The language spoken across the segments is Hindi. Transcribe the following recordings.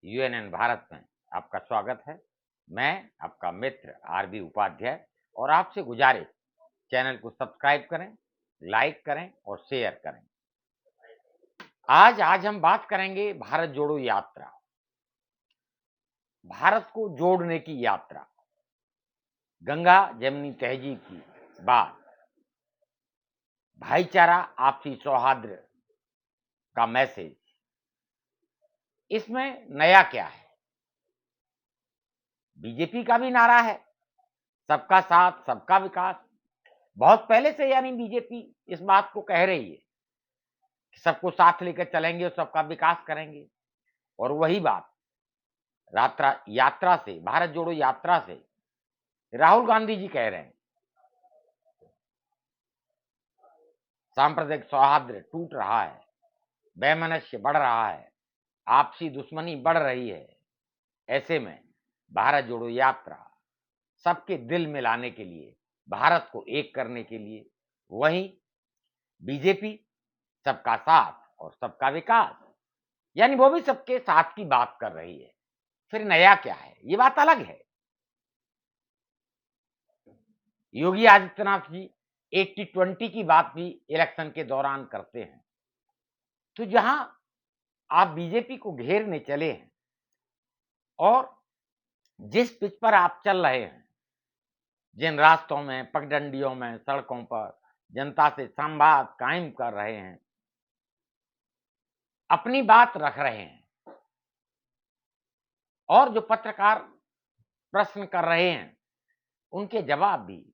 यूएनएन भारत में आपका स्वागत है। मैं आपका मित्र आरबी उपाध्याय और आपसे गुजारिश, चैनल को सब्सक्राइब करें, लाइक करें और शेयर करें। आज हम बात करेंगे भारत जोड़ो यात्रा, भारत को जोड़ने की यात्रा, गंगा जमुनी तहजीब की बात, भाईचारा आपसी सौहार्द का मैसेज। इसमें नया क्या है? बीजेपी का भी नारा है सबका साथ सबका विकास। बहुत पहले से यानी बीजेपी इस बात को कह रही है कि सबको साथ लेकर चलेंगे और सबका विकास करेंगे। और वही बात यात्रा से, भारत जोड़ो यात्रा से राहुल गांधी जी कह रहे हैं। सांप्रदायिक सौहार्द टूट रहा है, वैमनस्य बढ़ रहा है, आपसी दुश्मनी बढ़ रही है। ऐसे में भारत जोड़ो यात्रा सबके दिल मिलाने के लिए, भारत को एक करने के लिए, वहीं बीजेपी सबका साथ और सबका विकास, यानी वो भी सबके साथ की बात कर रही है। फिर नया क्या है? ये बात अलग है। योगी आदित्यनाथ जी 80-20 की बात भी इलेक्शन के दौरान करते हैं। तो जहां आप बीजेपी को घेरने चले हैं और जिस पिच पर आप चल रहे हैं, जिन रास्तों में, पगडंडियों में, सड़कों पर जनता से संवाद कायम कर रहे हैं, अपनी बात रख रहे हैं, और जो पत्रकार प्रश्न कर रहे हैं उनके जवाब भी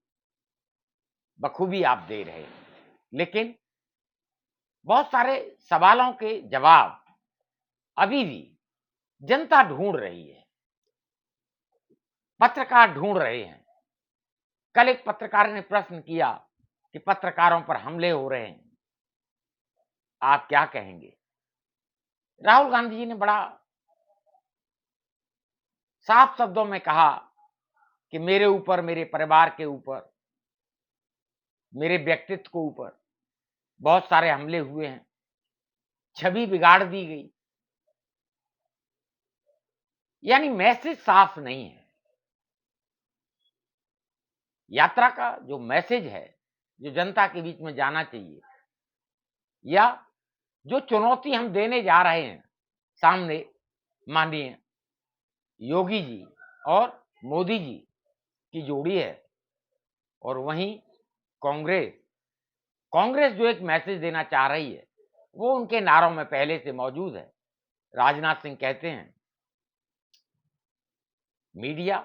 बखूबी आप दे रहे हैं। लेकिन बहुत सारे सवालों के जवाब अभी भी जनता ढूंढ रही है, पत्रकार ढूंढ रहे हैं। कल एक पत्रकार ने प्रश्न किया कि पत्रकारों पर हमले हो रहे हैं, आप क्या कहेंगे? राहुल गांधी जी ने बड़ा साफ शब्दों में कहा कि मेरे ऊपर, मेरे परिवार के ऊपर, मेरे व्यक्तित्व के ऊपर बहुत सारे हमले हुए हैं, छवि बिगाड़ दी गई। यानी मैसेज साफ नहीं है। यात्रा का जो मैसेज है, जो जनता के बीच में जाना चाहिए, या जो चुनौती हम देने जा रहे हैं सामने, माननीय योगी जी और मोदी जी की जोड़ी है, और वहीं कांग्रेस जो एक मैसेज देना चाह रही है वो उनके नारों में पहले से मौजूद है। राजनाथ सिंह कहते हैं, मीडिया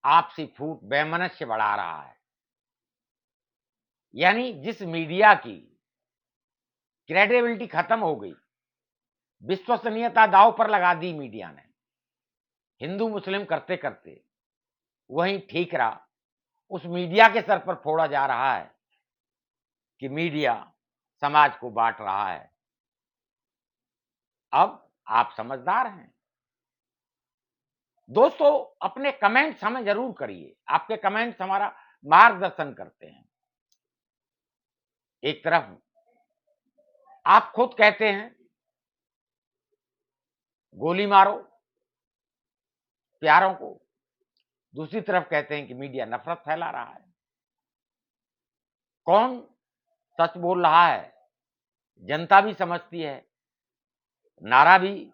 आपसी फूट वैमनस्य बढ़ा रहा है। यानी जिस मीडिया की क्रेडिबिलिटी खत्म हो गई, विश्वसनीयता दांव पर लगा दी मीडिया ने, हिंदू मुस्लिम करते करते, वहीं ठीकरा उस मीडिया के सर पर फोड़ा जा रहा है कि मीडिया समाज को बांट रहा है। अब आप समझदार हैं दोस्तों, अपने कमेंट्स हमें जरूर करिए। आपके कमेंट्स हमारा मार्गदर्शन करते हैं। एक तरफ आप खुद कहते हैं गोली मारो प्यारों को, दूसरी तरफ कहते हैं कि मीडिया नफरत फैला रहा है। कौन सच बोल रहा है जनता भी समझती है। नारा भी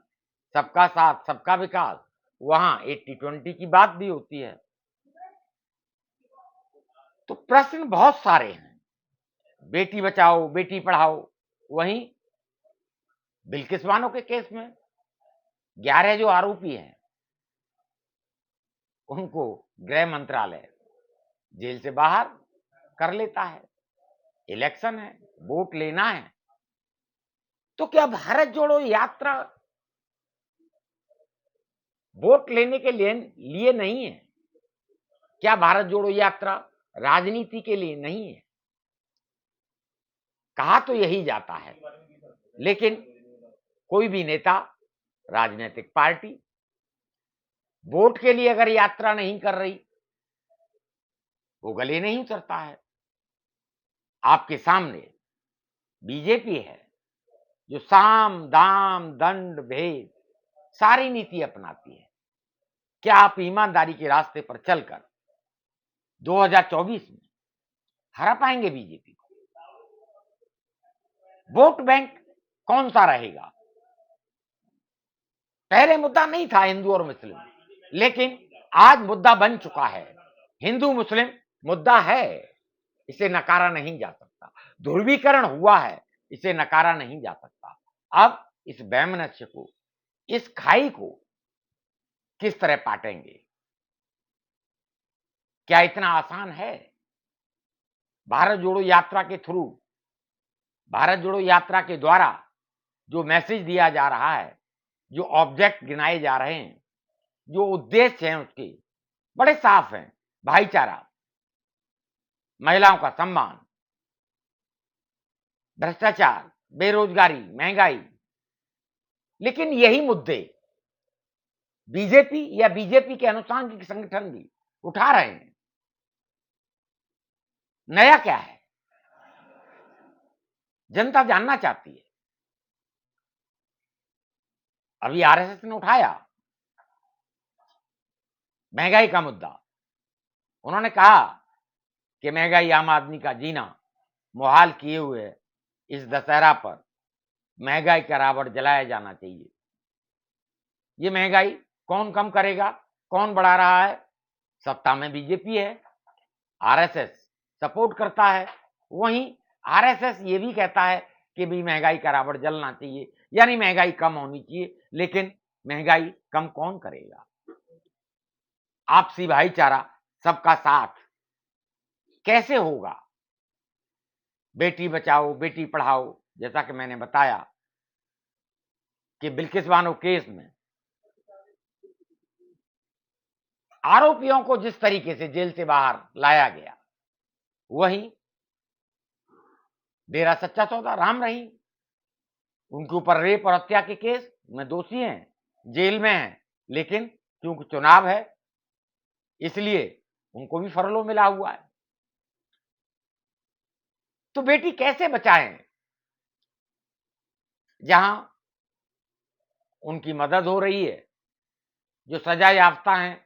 सबका साथ सबका विकास, वहां 80-20 की बात भी होती है। तो प्रश्न बहुत सारे हैं। बेटी बचाओ बेटी पढ़ाओ, वहीं बिल्किस बानो के केस में 11 जो आरोपी हैं उनको गृह मंत्रालय जेल से बाहर कर लेता है। इलेक्शन है, वोट लेना है। तो क्या भारत जोड़ो यात्रा वोट लेने के लिए नहीं है? क्या भारत जोड़ो यात्रा राजनीति के लिए नहीं है? कहा तो यही जाता है, लेकिन कोई भी नेता, राजनीतिक पार्टी वोट के लिए अगर यात्रा नहीं कर रही, वो गले नहीं उतरता है। आपके सामने बीजेपी है जो साम दाम दंड भेद सारी नीति अपनाती है। क्या आप ईमानदारी के रास्ते पर चलकर 2024 में हरा पाएंगे बीजेपी को? वोट बैंक कौन सा रहेगा? पहले मुद्दा नहीं था हिंदू और मुस्लिम, लेकिन आज मुद्दा बन चुका है। हिंदू मुस्लिम मुद्दा है, इसे नकारा नहीं जा सकता। ध्रुवीकरण हुआ है, इसे नकारा नहीं जा सकता। अब इस वैमनस्य को, इस खाई को किस तरह पाटेंगे? क्या इतना आसान है? भारत जोड़ो यात्रा के थ्रू, भारत जोड़ो यात्रा के द्वारा जो मैसेज दिया जा रहा है, जो ऑब्जेक्ट गिनाए जा रहे हैं, जो उद्देश्य हैं उसके बड़े साफ हैं। भाईचारा, महिलाओं का सम्मान, भ्रष्टाचार, बेरोजगारी, महंगाई। लेकिन यही मुद्दे बीजेपी या बीजेपी के अनुषंगिक संगठन भी उठा रहे हैं। नया क्या है? जनता जानना चाहती है। अभी आरएसएस ने उठाया महंगाई का मुद्दा। उन्होंने कहा कि महंगाई आम आदमी का जीना मुहाल किए हुए है। इस दशहरा पर महंगाई का रावण जलाया जाना चाहिए। ये महंगाई कौन कम करेगा? कौन बढ़ा रहा है? सत्ता में बीजेपी है, आरएसएस सपोर्ट करता है। वहीं आरएसएस ये भी कहता है कि भी महंगाई का रावण जलना चाहिए, यानी महंगाई कम होनी चाहिए। लेकिन महंगाई कम कौन करेगा? आपसी भाईचारा, सबका साथ कैसे होगा? बेटी बचाओ बेटी पढ़ाओ, जैसा कि मैंने बताया कि बिल्किस बानो केस में आरोपियों को जिस तरीके से जेल से बाहर लाया गया, वहीं डेरा सच्चा सौदा राम रहीम, उनके ऊपर रेप और हत्या के केस में दोषी हैं, जेल में हैं, लेकिन क्योंकि चुनाव है इसलिए उनको भी फरलो मिला हुआ है। तो बेटी कैसे बचाएं जहां उनकी मदद हो रही है, जो सजा याफ्ता हैं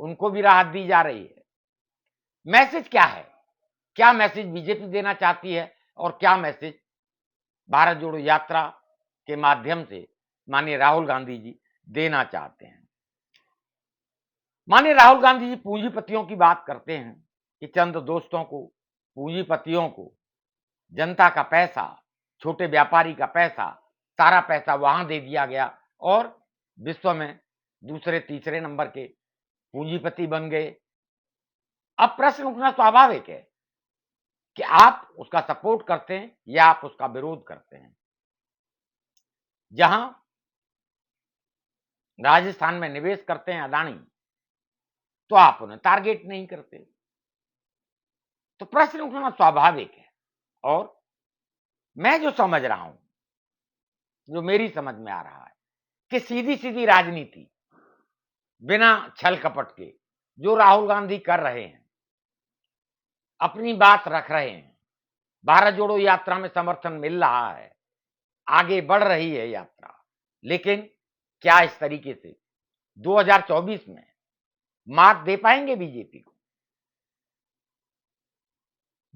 उनको भी राहत दी जा रही है? मैसेज क्या है? क्या मैसेज बीजेपी देना चाहती है और क्या मैसेज भारत जोड़ो यात्रा के माध्यम से माननीय राहुल गांधी जी देना चाहते हैं? माननीय राहुल गांधी जी पूंजीपतियों की बात करते हैं कि चंद दोस्तों को, पूंजीपतियों को जनता का पैसा, छोटे व्यापारी का पैसा, सारा पैसा वहां दे दिया गया और विश्व में दूसरे तीसरे नंबर के पूंजीपति बन गए। अब प्रश्न उठना स्वाभाविक है कि आप उसका सपोर्ट करते हैं या आप उसका विरोध करते हैं। जहां राजस्थान में निवेश करते हैं अदानी, तो आप उन्हें टारगेट नहीं करते। तो प्रश्न उठना स्वाभाविक है। और मैं जो समझ रहा हूं, जो मेरी समझ में आ रहा है कि सीधी सीधी राजनीति बिना छल कपट के जो राहुल गांधी कर रहे हैं, अपनी बात रख रहे हैं, भारत जोड़ो यात्रा में समर्थन मिल रहा है, आगे बढ़ रही है यात्रा। लेकिन क्या इस तरीके से 2024 में मात दे पाएंगे बीजेपी को?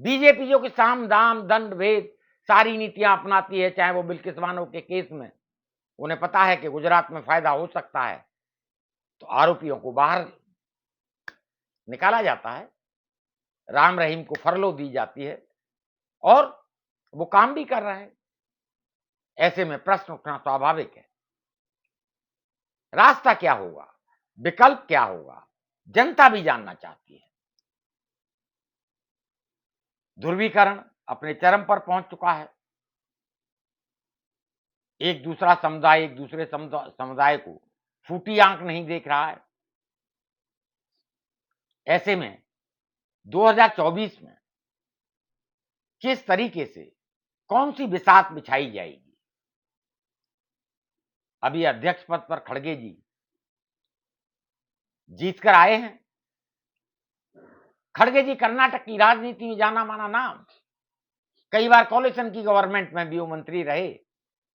बीजेपी जो कि साम दाम दंड भेद सारी नीतियां अपनाती है, चाहे वो बिल्किस बानो के केस में उन्हें पता है कि गुजरात में फायदा हो सकता है, तो आरोपियों को बाहर निकाला जाता है, राम रहीम को फरलो दी जाती है और वो काम भी कर रहे हैं। ऐसे में प्रश्न उठना स्वाभाविक है। रास्ता क्या होगा? विकल्प क्या होगा? जनता भी जानना चाहती है। ध्रुवीकरण अपने चरम पर पहुंच चुका है। एक दूसरा समुदाय एक दूसरे समुदाय को फूटी आंख नहीं देख रहा है। ऐसे में 2024 में किस तरीके से कौन सी बिसात बिछाई जाएगी? अभी अध्यक्ष पद पर खड़गे जी जीतकर आए हैं। खड़गे जी कर्नाटक की राजनीति में जाना माना नाम, कई बार कोलिशन की गवर्नमेंट में भी वो मंत्री रहे,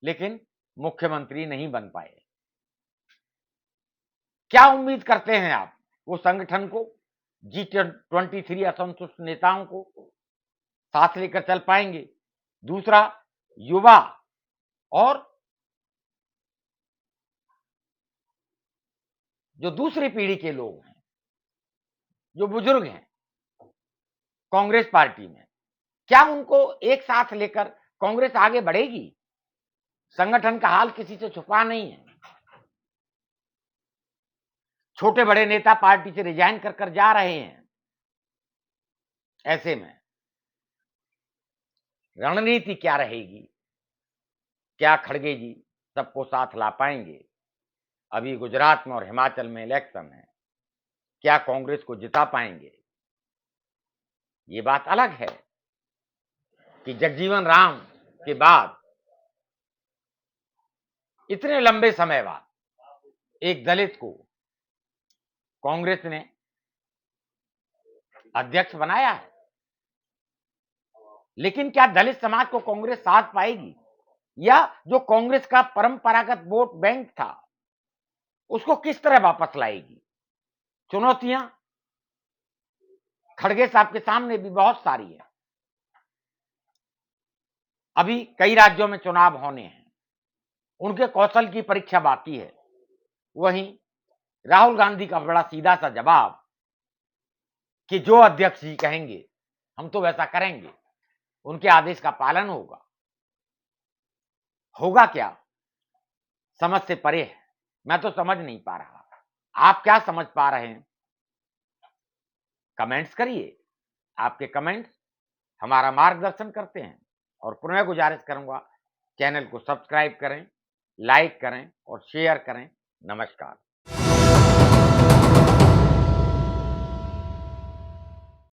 लेकिन मुख्यमंत्री नहीं बन पाए। क्या उम्मीद करते हैं आप वो संगठन को, G23 असंतुष्ट नेताओं को साथ लेकर चल पाएंगे? दूसरा, युवा और जो दूसरी पीढ़ी के लोग हैं, जो बुजुर्ग हैं कांग्रेस पार्टी में, क्या उनको एक साथ लेकर कांग्रेस आगे बढ़ेगी? संगठन का हाल किसी से छुपा नहीं है। छोटे बड़े नेता पार्टी से रिजाइन कर जा रहे हैं। ऐसे में रणनीति क्या रहेगी? क्या खड़गे जी सबको साथ ला पाएंगे? अभी गुजरात में और हिमाचल में इलेक्शन है, क्या कांग्रेस को जिता पाएंगे? ये बात अलग है कि जगजीवन राम के बाद इतने लंबे समय बाद एक दलित को कांग्रेस ने अध्यक्ष बनाया है, लेकिन क्या दलित समाज को कांग्रेस साथ पाएगी, या जो कांग्रेस का परंपरागत वोट बैंक था उसको किस तरह वापस लाएगी? चुनौतियां खड़गे साहब के सामने भी बहुत सारी है। अभी कई राज्यों में चुनाव होने हैं, उनके कौशल की परीक्षा बाकी है। वहीं राहुल गांधी का बड़ा सीधा सा जवाब कि जो अध्यक्ष जी कहेंगे हम तो वैसा करेंगे, उनके आदेश का पालन होगा क्या? समझ से परे है। मैं तो समझ नहीं पा रहा, आप क्या समझ पा रहे हैं? कमेंट्स करिए। आपके कमेंट्स हमारा मार्गदर्शन करते हैं। और पुनः गुजारिश करूंगा, चैनल को सब्सक्राइब करें, लाइक करें और शेयर करें। नमस्कार।